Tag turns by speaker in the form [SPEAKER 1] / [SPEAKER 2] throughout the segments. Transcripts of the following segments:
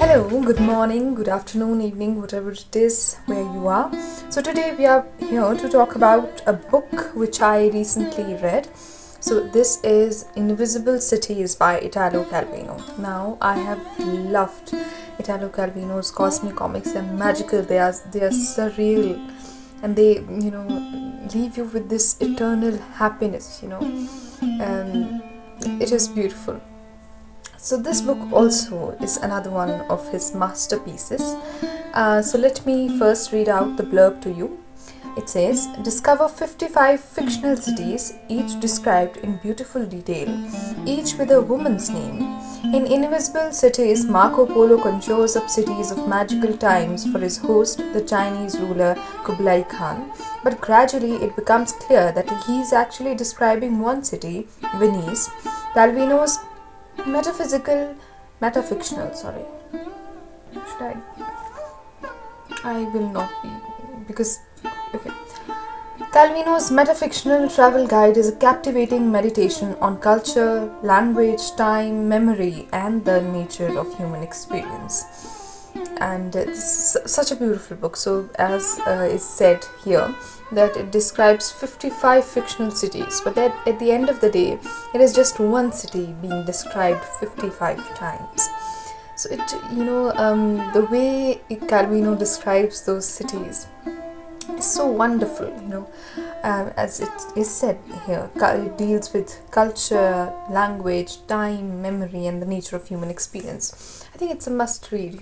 [SPEAKER 1] Hello, good morning, good afternoon, evening, whatever it is where you are. So, today we are here to talk about a book which I recently read. So, this is Invisible Cities by Italo Calvino. Now, I have loved Italo Calvino's cosmic comics. They're magical, they are surreal, and they leave you with this eternal happiness. It is beautiful. So, this book also is another one of his masterpieces. So, let me first read out the blurb to you. It says, discover 55 fictional cities, each described in beautiful detail, each with a woman's name. In Invisible Cities, Marco Polo conjures up cities of magical times for his host, the Chinese ruler Kublai Khan. But gradually it becomes clear that he is actually describing one city, Venice. Calvino's metafictional, sorry. Should I will not be, because, okay. Calvino's metafictional travel guide is a captivating meditation on culture, language, time, memory, and the nature of human experience. And it's such a beautiful book. So, as is said here, that it describes 55 fictional cities, but that at the end of the day, it is just one city being described 55 times. So, the way Calvino describes those cities is so wonderful. As it is said here, it deals with culture, language, time, memory, and the nature of human experience. I think it's a must read.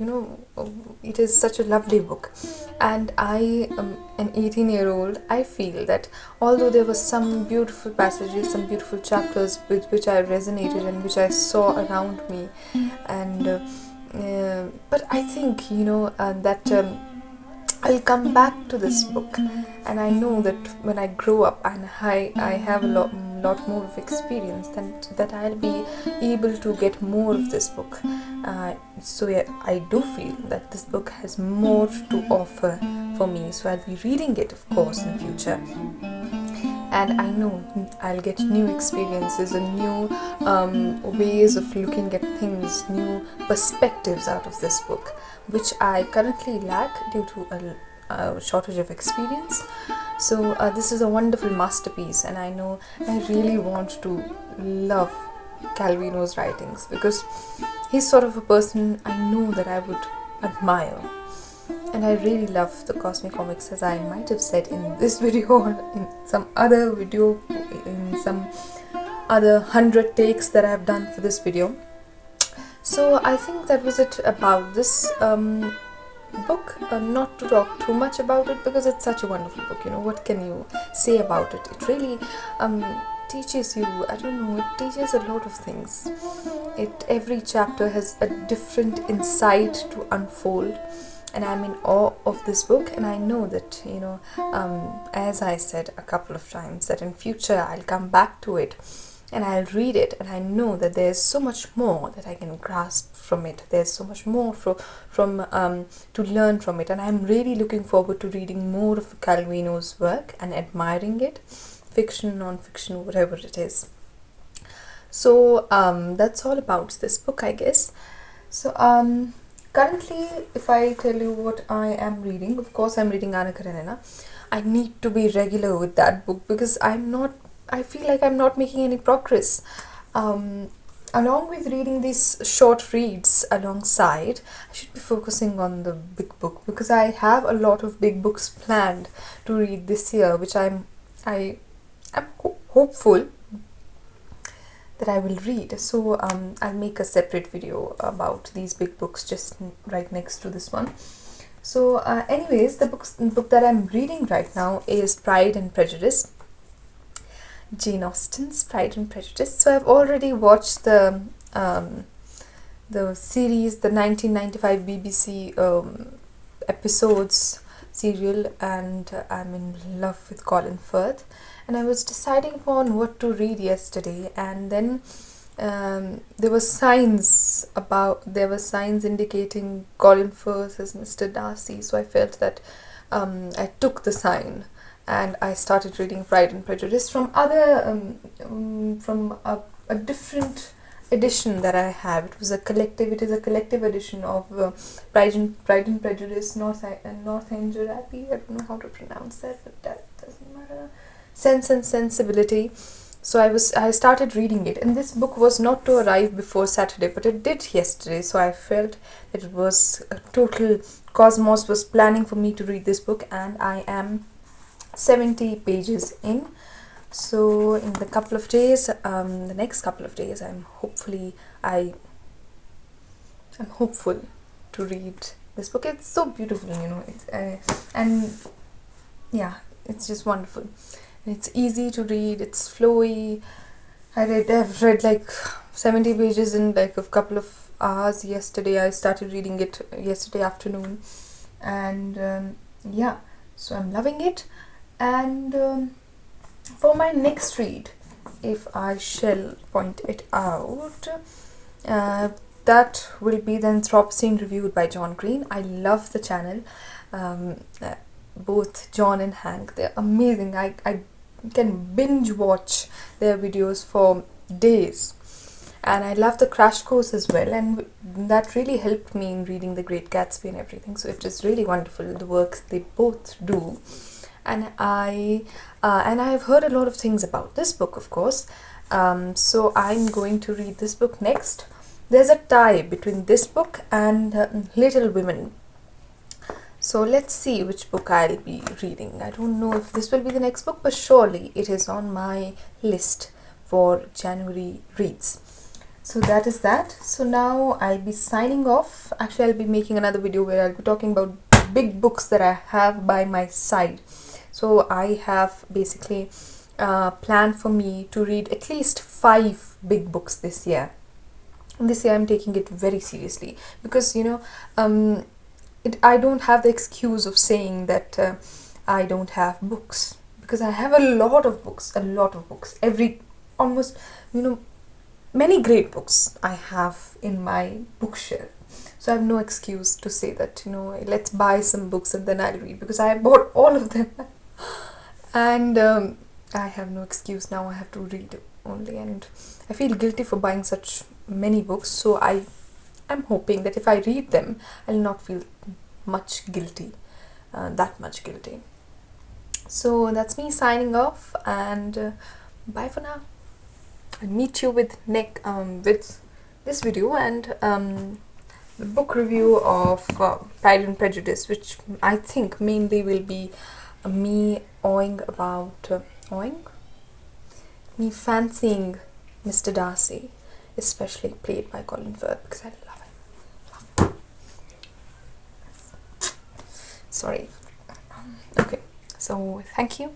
[SPEAKER 1] It is such a lovely book, and I am an 18-year-old. I feel that although there were some beautiful passages, some beautiful chapters with which I resonated and which I saw around me, and but I think that I'll come back to this book, and I know that when I grow up and I have a lot more of experience, then that I'll be able to get more of this book. So yeah, I do feel that this book has more to offer for me. So I'll be reading it, of course, in future. And I know I'll get new experiences and new ways of looking at things, new perspectives out of this book, which I currently lack due to a shortage of experience. So this is a wonderful masterpiece, and I know I really want to love Calvino's writings, because he's sort of a person I know that I would admire. And I really love the cosmic comics, as I might have said in this video or in some other video, in some other 100 takes that I have done for this video. So I think that was it about this book. Not to talk too much about it, because it's such a wonderful book. What can you say about it? It really teaches you, it teaches a lot of things. Every chapter has a different insight to unfold, and I'm in awe of this book. And I know that as I said a couple of times, that in future I'll come back to it and I'll read it, and I know that there's so much more that I can grasp from it. There's so much more to learn from it, and I'm really looking forward to reading more of Calvino's work and admiring it, fiction, non-fiction, whatever it is. So that's all about this book, I guess. So currently, if I tell you what I am reading, of course I'm reading Anna Karenina. I need to be regular with that book, because I feel like I'm not making any progress. Along with reading these short reads alongside, I should be focusing on the big book, because I have a lot of big books planned to read this year, which I'm hopeful that I will read. So I'll make a separate video about these big books just right next to this one. So anyways, the book that I'm reading right now is Pride and Prejudice, Jane Austen's Pride and Prejudice. So I've already watched the series, the 1995 BBC episodes serial, and I'm in love with Colin Firth. And I was deciding upon what to read yesterday, and then there were signs indicating Colin Firth as Mr. Darcy. So I felt that I took the sign, and I started reading Pride and Prejudice from a different edition that I have. It is a collective edition of Pride and Prejudice, North Gujarati. I don't know how to pronounce that, but that doesn't matter. Sense and Sensibility. So I started reading it, and this book was not to arrive before Saturday, but it did yesterday. So I felt that it was a total cosmos was planning for me to read this book, and I am 70 pages in. So in the couple of days, the next couple of days, I'm hopeful to read this book. It's so beautiful, It's and yeah, it's just wonderful. It's easy to read. It's flowy. I've read like 70 pages in like a couple of hours yesterday. I started reading it yesterday afternoon, and yeah, so I'm loving it. And for my next read, if I shall point it out, that will be the Anthropocene Reviewed by John Green. I love the channel. Both John and Hank, they're amazing. I can binge watch their videos for days, and I love the crash course as well, and that really helped me in reading The Great Gatsby and everything. So it is really wonderful, the work they both do. And I have heard a lot of things about this book, of course. So I'm going to read this book next. There's a tie between this book and Little Women. So let's see which book I'll be reading. I don't know if this will be the next book, but surely it is on my list for January reads. So that is that. So now I'll be signing off. Actually, I'll be making another video where I'll be talking about big books that I have by my side. So I have basically planned for me to read at least 5 big books this year. And this year I'm taking it very seriously because, I don't have the excuse of saying that I don't have books, because I have a lot of books, many great books I have in my bookshelf. So I have no excuse to say that, let's buy some books and then I'll read, because I bought all of them. And I have no excuse now. I have to read only, and I feel guilty for buying such many books. So I'm hoping that if I read them, I'll not feel much guilty, that much guilty. So that's me signing off, and bye for now. I'll meet you with this video and the book review of Pride and Prejudice, which I think mainly will be me me fancying Mr. Darcy, especially played by Colin Firth, because I love him. Sorry. Okay, so thank you.